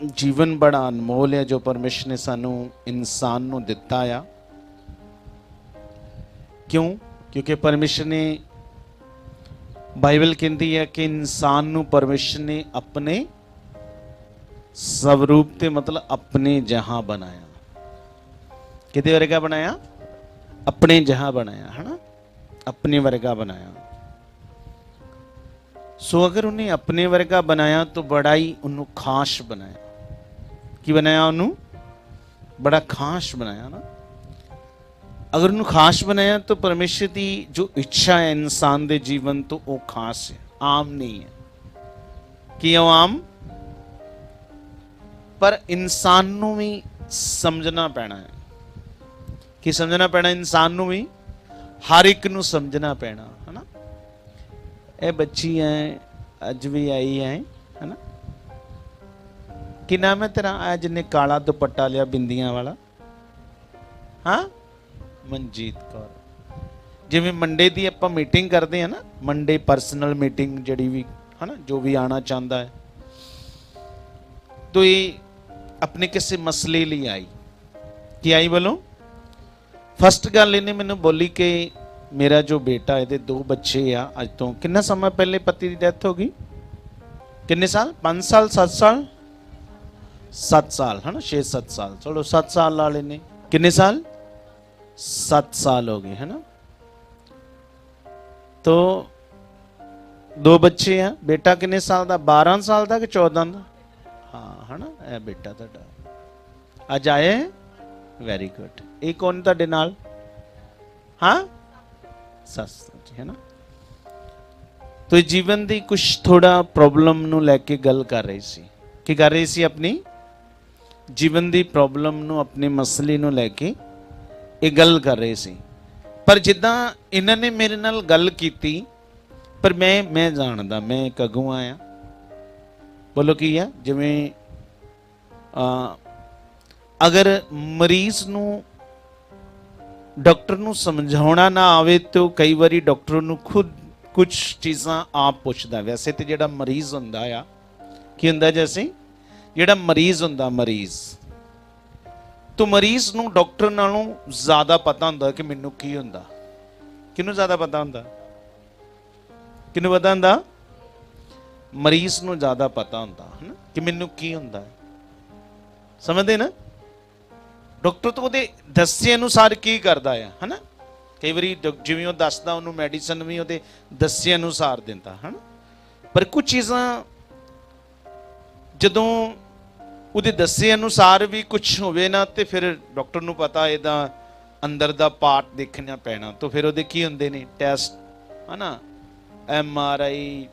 जीवन बड़ा अनमोल है जो परमेश्वर ने सानू इंसान नू दिता आ। क्यों? क्योंकि परमेश्वर ने, बाइबल कहती है कि इंसान नू परमेश्वर ने अपने स्वरूप ते मतलब अपने जहां बनाया। किते वर्गा बनाया? अपने जहां बनाया, है ना, अपने वर्गा बनाया। सो अगर उन्हें अपने वर्गा बनाया तो बड़ा ही उन्होंने खास बनाया। की बनाया? उन्होंने बड़ा खास बनाया ना। अगर उन्होंने खास बनाया तो परमेश्वर की जो इच्छा है इंसान के जीवन तो वो खास है, आम नहीं है। क्यों आम? पर इंसान नू भी समझना पैना है। कि समझना पैना? इंसान नू भी हर एक नू समझना पैना है ना। ये बच्ची है अज भी आई है ना। कि नाम है तेरा? आज जिन्हें काला दुपट्टा लिया बिंदियां वाला, हाँ, मनजीत कौर। जिवें मंडे की आप मीटिंग करते हैं ना, मंडे परसनल मीटिंग जड़ी भी है ना, जो भी आना चाहता है तो ये अपने किसी मसले लिए आई। कि आई बोलो? फस्ट गल इन्हें मैनू बोली कि मेरा जो बेटा ये 2 बच्चे आ, अज तो कितना समय पहले पति की डेथ हो गई? कितने साल? 5 साल 7 साल 7 साल है ना, 6-7 साल, चलो 7 साल वाले ने कितने साल? 7 साल हो गए है ना। तो 2 बच्चे हैं। बेटा कितने साल का? 12 साल का कि 14 का? हाँ है ना, यह बेटा तुहाडा अज आए। Very good. ये कौन तुहाडे नाल? हाँ, सस जी है ना। तो जीवन की कुछ थोड़ा प्रॉब्लम नू लैके गल कर रही सी। की कर रही सी? अपनी जीवन की प्रॉब्लम नू, अपने मसले नू लैके ये गल कर रहे सी। पर जिदा इन्होंने मेरे नाल गल की, पर मैं जानदा, मैं एक अगुआ आ। बोलो की है? जिवें अगर मरीज नू डॉक्टर नू समझाउणा ना आवे तो कई बारी डॉक्टर नू खुद कुछ चीज़ां आप पुछदा। वैसे तो जिहड़ा मरीज हुंदा आ, की हुंदा? जैसे जिहड़ा मरीज हुंदा, मरीज तो मरीज नू डॉक्टर नालों ज़्यादा पता हुंदा कि मैनू की हुंदा। किनू ज़्यादा पता हुंदा? किनू पता हुंदा? मरीज नू ज़्यादा पता हुंदा है ना कि मैनू की हुंदा। समझदे ना? डॉक्टर तो वो दस्से अनुसार की करता है ना। कई बार जिवें वो दसदा उन्होंने मैडिसन भी वो दस्से अनुसार दिंदा है ना। पर कुछ चीज़ां जदों उहदे दस्से अनुसार भी कुछ होवे ना तो फिर डॉक्टर नूं पता इहदा अंदर दा पार्ट देखना पैना। तो फिर वो की हुंदे ने टैसट है ना, MRI,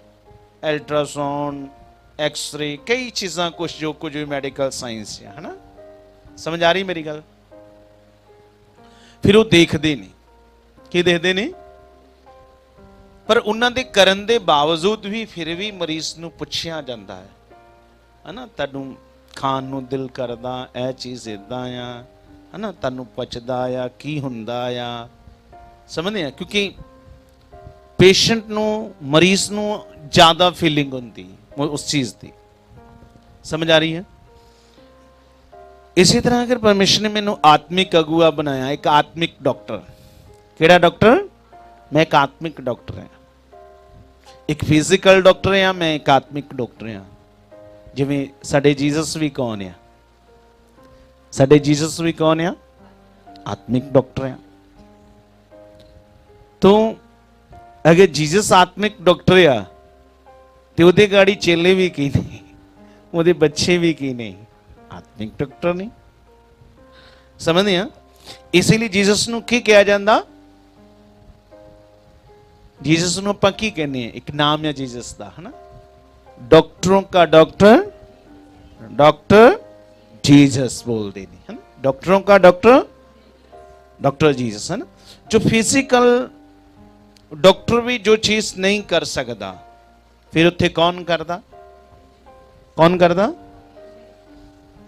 अल्ट्रासाउंड, एक्सरे, कई चीज़ां कुछ जो कुछ भी मैडिकल साइंस है ना। समझ आ रही मेरी गल? फिर वो देखते नहीं। की देखते नहीं? पर उन्होंने करन दे बावजूद भी फिर भी मरीज नूं पुछया जाता है ना, तुहानू खाण नूं दिल करदा, यह चीज़ इदां आ है ना, तुहानू पचदा आ, की हुंदा आ। समझदे आ? क्योंकि पेशेंट नूं, मरीज नूं ज़्यादा फीलिंग हुंदी उस चीज़ की। समझ आ रही है? इसी तरह अगर परमेश्वर ने मैनू आत्मिक अगुआ बनाया, एक आत्मिक डॉक्टर। केड़ा डॉक्टर? मैं एक आत्मिक डॉक्टर हाँ। एक फिजिकल डॉक्टर हाँ, मैं एक आत्मिक डॉक्टर हाँ। जिवें साडे जीसस भी कौन है? साडे जीसस भी कौन है? आत्मिक डॉक्टर हैं। तो अगर जीसस आत्मिक डॉक्टर आ तो उहदे गाड़ी चेले भी की नहीं, उहदे बच्चे भी की नहीं, आत्मिक डॉक्टर नहीं। समझते हैं? इसीलिए जीसस नूं की कहा जाता? जीसस नूं आपां की कहने हैं? एक नाम है जीसस का है ना, डॉक्टरों का डॉक्टर, डॉक्टर जीसस बोलते नहीं है ना। डॉक्टरों का डॉक्टर, डॉक्टर जीसस है ना। जो फिजिकल डॉक्टर भी जो चीज नहीं कर सकता फिर उत्थे कौन करता? कौन करता?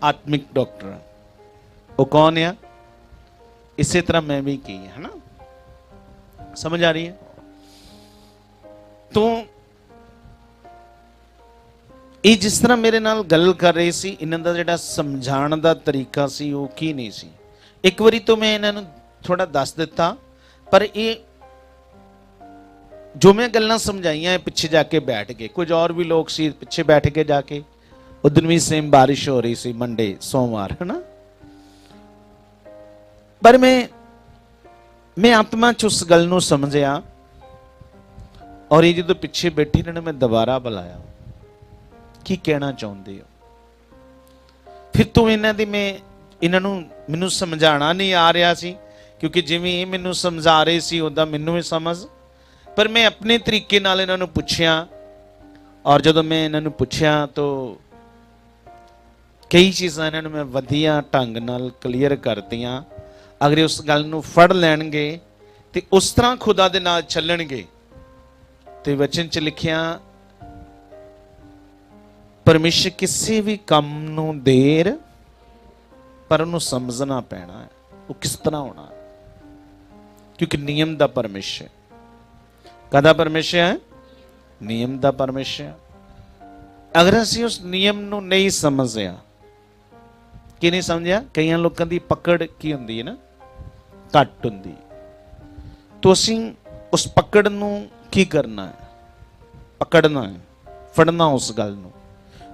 आत्मिक डॉक्टर। वो कौन है? इसी तरह मैं भी की है ना। समझ आ रही है? तो ये जिस तरह मेरे नाल गल कर रहे सी, इन्हां दा जिहड़ा समझाण दा तरीका सी वो की नहीं सी। एक बारी तो मैं इन्हां नूं थोड़ा दस दिता, पर ये जो मैं गल्लां समझाइयां पिछे जाके बैठ गए। कुछ और भी लोग सी पिछे बैठ के जाके। उस दिन भी सेम बारिश हो रही सी, मंडे सोमवार, है ना। पर मैं आत्मा च उस गल नूं समझिया, और ये जो पिछे बैठी इन्होंने मैं दोबारा बुलाया, की कहना चाहते हो। फिर तो इन्हां दी मैं इन्हां नूं मैनूं समझाना नहीं आ रहा सी, क्योंकि जिवें ये मैनूं समझा रहे सी उदा मैनूं भी समझ। पर मैं अपने तरीके नाल इन्हां नूं पुछया, और जदों मैं इन्हां नूं पुछया तो कई चीज़ां इन्हां नूं मैं वधिया ढंग नाल क्लीयर करतियां। अगर उस गल नूं फड़ लैणगे ते उस तरह खुदा दे नाल चलणगे, ते वचन च लिखिया परमेश्वर किसी भी काम नूं देर पर उन्होंने समझना पैना है, वो किस तरह होना है, क्योंकि नियम दा परमेश्वर। कदा परमेश्वर है? नियम दा परमेश्वर। अगर असीं उस नियम नूं नहीं समझिया, कि नहीं समझिया, कई लोगों की पकड़ की हुंदी है ना, घट हुंदी, तो असीं उस पकड़ नूं की करना है, पकड़ना है, फड़ना उस गल नूं।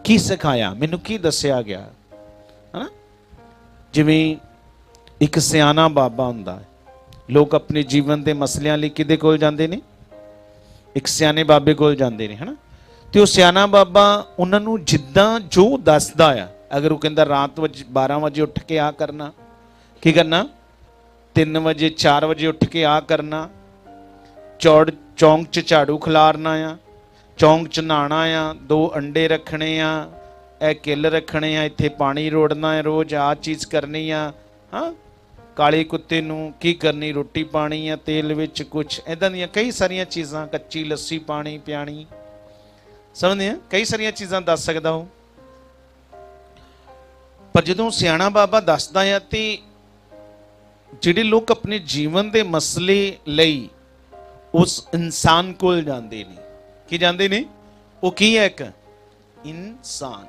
की सिखाया, मैनू की दसिया गया है ना। जिवें एक सियाना बाबा हुंदा है, लोग अपने जीवन के मसलियां लई किहदे कोल जांदे ने? एक सियाने बाबे कोल जांदे ने, है ना। तो वो सियाना बाबा उन्होंने जिद्दां जो दसदा आ, अगर वो कहता रात 12 बजे उठ के आ करना, की करना? 3 बजे 4 बजे उठ के आ करना, चौंक च झाड़ू खिलारना आ, चौंक च नहाना आ, 2 अंडे रखने आ, ए किल रखने आ, इत्थे पानी रोड़ना है, रोज़ आ चीज़ करनी आ, हाँ। काले कुत्ते नूं की करनी, रोटी पानी आ तेल विच, कुछ इदां दियां कई सारियां चीज़ां, कच्ची लस्सी पानी पियाणी, समझदे आ, कई सारियां चीज़ां दस सकदा हो। पर जदों सियाणा बाबा दसदा आ ते जिहड़े लोग अपने जीवन के मसले लई उस इंसान कोल जांदे ने, की जांदे ने, वो की है? एक इंसान,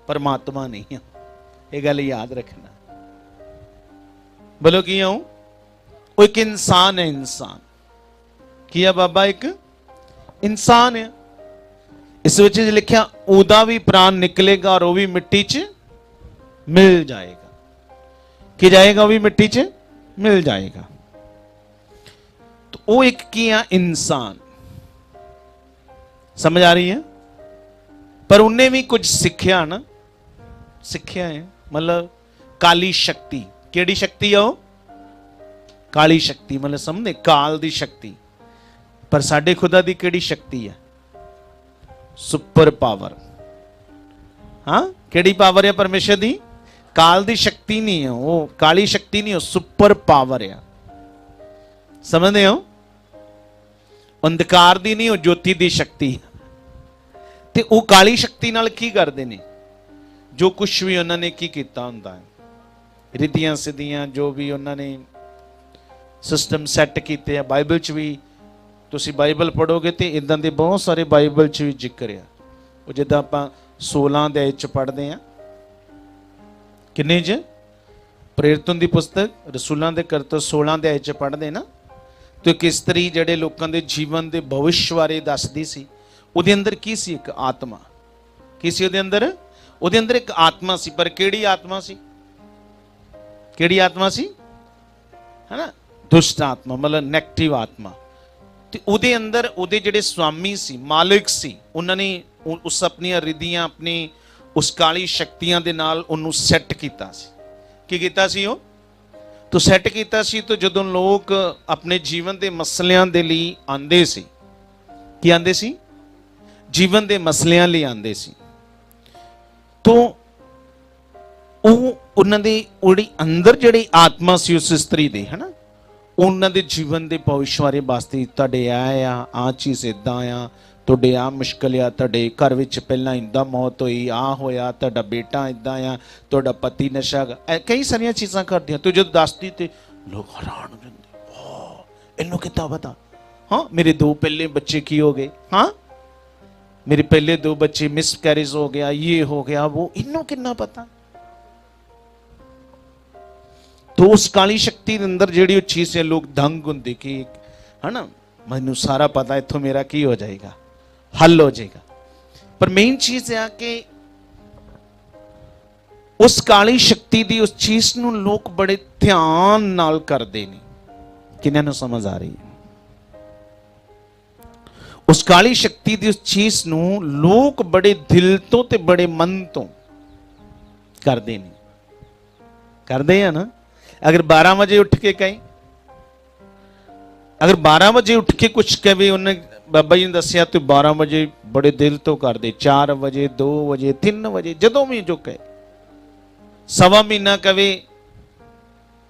परमात्मा नहीं है। ये गल याद रखना। बोलो की हूं? वो एक इंसान है। इंसान की है बाबा? एक इंसान है। इस वजह से लिखा ओदा भी प्राण निकलेगा और वो भी मिट्टी च मिल जाएगा। कि जाएगा? वो भी मिट्टी च मिल जाएगा। तो वो एक किया इंसान, समझ आ रही है। पर उन्हें भी कुछ सीखिया ना, सीखिया है, मतलब काली शक्ति। केड़ी शक्ति है? वो काली शक्ति, मतलब समझे, काल दी शक्ति। पर साडे खुदा दी केड़ी शक्ति है? Super power. हाँ, केड़ी पावर है परमेश्वर दी? काल दी शक्ति नहीं है, वो काली शक्ति नहीं है, सुपर पावर है। समझते हो? अंधकार दी नहीं, वो ज्योति दी शक्ति। ते वो काली शक्ति नाल की करते हैं? जो कुछ भी उन्होंने की किया हुंदा है, रिधियां सिद्धियां जो भी उन्होंने सिस्टम सैट किए हैं। बाइबल च भी तुसी बाइबल पढ़ोगे तो इदां दे बहुत सारे बाइबल च भी जिक्र है। वो जिद्दां आपां 16 अध्याय च पढ़ते हैं, किन्ने च? प्रेरितों की पुस्तक रसूलों के करतब 16 अध्याय च पढ़ते ना। तो एक स्त्री जिहड़े लोगों के जीवन के भविष्य बारे दसदी सी, उहदे अंदर की सी? एक आत्मा। की सी उहदे अंदर? उहदे अंदर एक आत्मा सी। पर केड़ी आत्मा सी? केड़ी आत्मा सी? है ना, दुष्ट आत्मा, मतलब नेगेटिव आत्मा। तो उहदे अंदर उहदे जिहड़े स्वामी सी, मालिक सी, उन्होंने उस अपनी रिधियां, अपनी उस काली शक्तियां दे नाल उन्होंने सैट किया सी। की कीता सी? वो तो सैट किया सी। तो जदों लोग अपने जीवन के मसलियां दे लई आंदे सी, की आंदे सी? जीवन के मसलियां लई आंदे सी। तो उन्होंने अंदर जिहड़ी आत्मा सी उस स्त्री दे, है ना, उन्होंने जीवन के भविष्य बारे वास्ते तुहाडे आ चीज़ इदां आ, तुहाडे आ मुश्किल आ, तुहाडे घर विच पहलां इदां मौत हुई, आ होया, तुहाडा बेटा इदां आ, तुहाडा पति नशा, कई सारियां चीज़ां करदियां। तो जब दसदी ते लोग हैरान हो जांदे, इन्नू कित्तां पता? हाँ, मेरे 2 पहले बच्चे की हो गए। हाँ, मेरे पहले 2 बच्चे मिसकैरेज हो गया, ये हो गया, वो इन्हों किन्ना पता। तो उस काली शक्ति के अंदर जी चीज से लोग दंग होंगे कि है ना, मैनू सारा पता, इथों मेरा की हो जाएगा, हल हो जाएगा। पर मेन चीज है कि उस काली शक्ति की उस चीज नू लोग बड़े ध्यान नाल करते नहीं। किन्हां नू समझ आ रही है? उस काली शक्ति की उस चीज नू लोग बड़े दिल तो ते बड़े मन तो करते नहीं। करते हैं ना? अगर 12 बजे उठ के कहीं, अगर 12 बजे उठ के कुछ कहे, उन्हें बाबा जी ने दसिया तो 12 बजे बड़े दिल तो कर दे, 4 बजे 2 बजे 3 बजे जदों भी जो कहे, 1.25 महीना कहे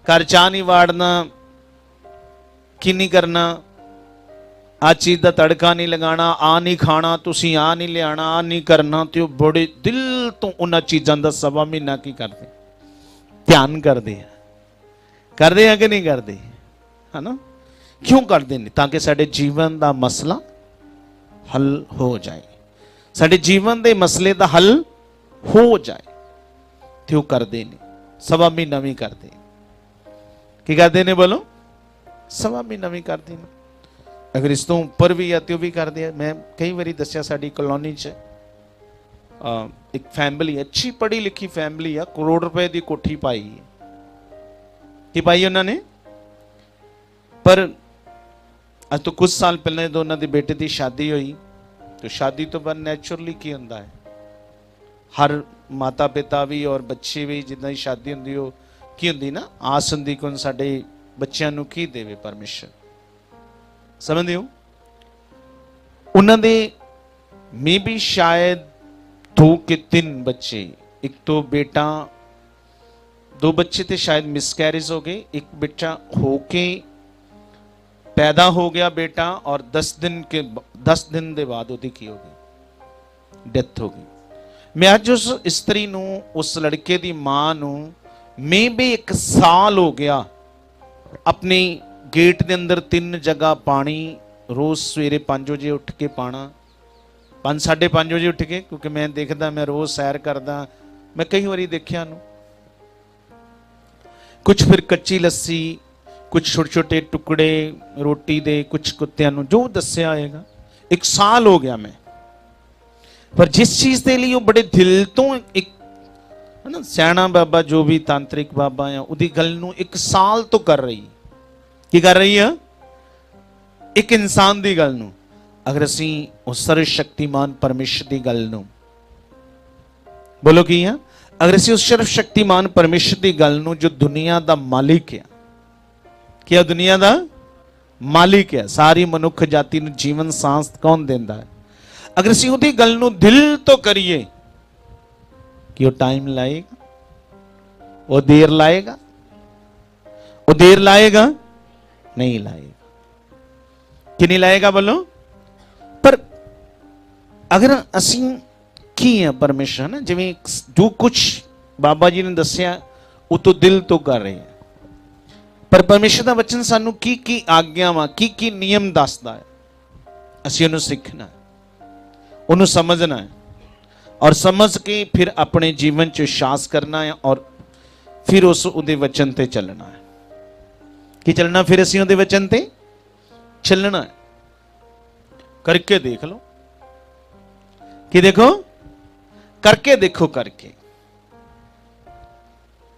घर चाह नहीं वाड़ना, की नहीं करना, आ चीज का तड़का नहीं लगाना, आ नहीं खाना, तुसी आ नहीं लिया, आ नहीं करना, तो बड़े दिल तो उन्होंने चीज़ों का 1.25 महीना की करते, ध्यान करते हैं। करते हैं कि नहीं करते? है ना? क्यों करते नहीं? ताकि साडे जीवन का मसला हल हो जाए, साडे जीवन के मसले का हल हो जाए। तो करते नहीं, 1.25 महीना भी करते। की करते ने बोलो? 1.25 महीना भी करते हैं। अगर इस तो उपर भी है तो भी करते हैं। मैं कई बार दसिया, साड़ी कॉलोनी च एक फैमिली, अच्छी पढ़ी लिखी फैमिली है, ₹1 करोड़ की कोठी पाई है। की पाई उन्होंने? पर अज तो कुछ साल पहले तो उन्होंने बेटे की शादी हुई, तो शादी तो बाद नैचुरली की होंदा है, हर माता पिता भी और बच्चे भी जिदा की शादी होंदी हो की होंदी ना, आस होंदी कि साडे बच्चों नूं की देवे परमेश्वर। समझते हो? उन्होंने मे भी शायद 2 के 3 बच्चे, एक तो बेटा, 2 बच्चे थे शायद मिसकैरेज हो गए, एक बेटा होके पैदा हो गया बेटा, और 10 दिन के बाद उसकी की हो गई, डेथ हो गई। मैं अज उस स्त्री नूं, उस लड़के की मां नूं मे भी 1 साल हो गया अपनी गेट के अंदर 3 जगह पानी, रोज सवेरे 5 बजे उठ के पाना, 5 साढ़े 5 बजे उठ के, क्योंकि मैं देखता, मैं रोज सैर करदा, मैं कई बारी देखिया नूं। कुछ फिर कच्ची लस्सी, कुछ छोटे छोटे टुकड़े रोटी दे, कुछ कुत्तियां नूं, जो दस्या आएगा। 1 साल हो गया मैं, पर जिस चीज के लिए वो बड़े दिल तो एक है ना, सियाणा बाबा जो भी तांत्रिक बाबा है, उदी गल नूं 1 साल तो कर रही, की कर रही है? एक इंसान की गल नूं। अगर असी उस सर्वशक्तिमान परमेश्वर की गल नूं, बोलो की है, अगर असी उस सर्वशक्तिमान परमेश्वर की गल नूं, जो दुनिया का मालिक है, क्या दुनिया का मालिक है, सारी मनुख जाति नूं जीवन सांस कौन देंदा है, अगर असी उहदी गल नूं दिल तो करिए कि वो टाइम लाएगा, वो देर लाएगा, वो देर लाएगा नहीं लाएगा, कि नहीं लाएगा बोलो? पर अगर असी की है परमेश्वर ना, जिवें जो कुछ बाबा जी ने दसिया वो तो दिल तो कर रहे हैं, पर परमेश्वर का वचन सानू की आज्ञावां, की नियम दसदा है, असी उन्हें सीखना है, उन्हें समझना है, और समझ के फिर अपने जीवन च विश्वास करना है, और फिर उस उहदे वचन ते चलना है। कि चलना? फिर असीं उहदे वचन ते चलना है। करके देख लो, कि देखो, करके देखो, करके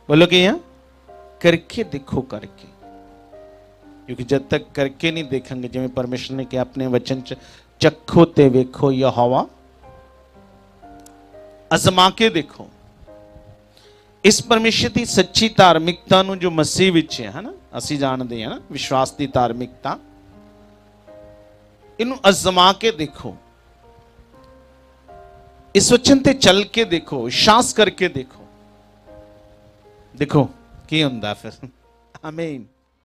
बोलो कि यहाँ करके देखो, करके, क्योंकि जब तक करके नहीं देखेंगे, जिवें परमेश्वर ने कहा अपने वचन च, चखो ते वेखो यहोवा, अजमा के देखो। इस परमेश्वर की सच्ची धार्मिकता नूं जो मसीह विच है ना, असीं जानते हैं ना, विश्वास की धार्मिकता, इनू अजमा के देखो, इस वचन ते चल के देखो, विश्वास करके देखो, देखो की हुंदा फिर। आमीन।